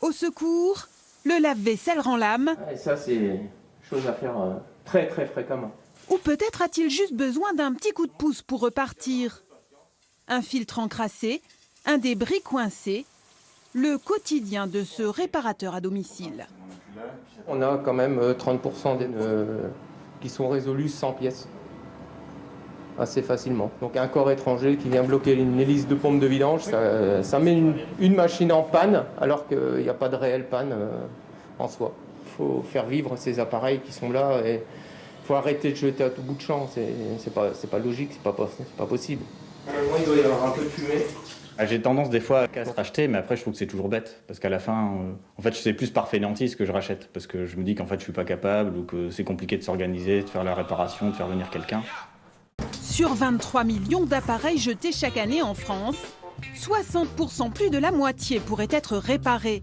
Au secours, le lave-vaisselle rend l'âme. Et ça, c'est chose à faire très fréquemment. Ou peut-être a-t-il juste besoin d'un petit coup de pouce pour repartir. Un filtre encrassé, un débris coincé, le quotidien de ce réparateur à domicile. On a quand même 30% qui sont résolus sans pièces, assez facilement. Donc un corps étranger qui vient bloquer une hélice de pompe de vidange, ça met une machine en panne, alors qu'il n'y a pas de réelle panne en soi. Il faut faire vivre ces appareils qui sont là et il faut arrêter de jeter à tout bout de champ. C'est pas logique, c'est pas possible. Normalement, il doit y avoir un peu de fumée. J'ai tendance des fois à se racheter, mais après je trouve que c'est toujours bête. Parce qu'à la fin, en fait, c'est plus par fainéantise que je rachète. Parce que je me dis qu'en fait je suis pas capable ou que c'est compliqué de s'organiser, de faire la réparation, de faire venir quelqu'un. Sur 23 millions d'appareils jetés chaque année en France, 60%, plus de la moitié, pourraient être réparés.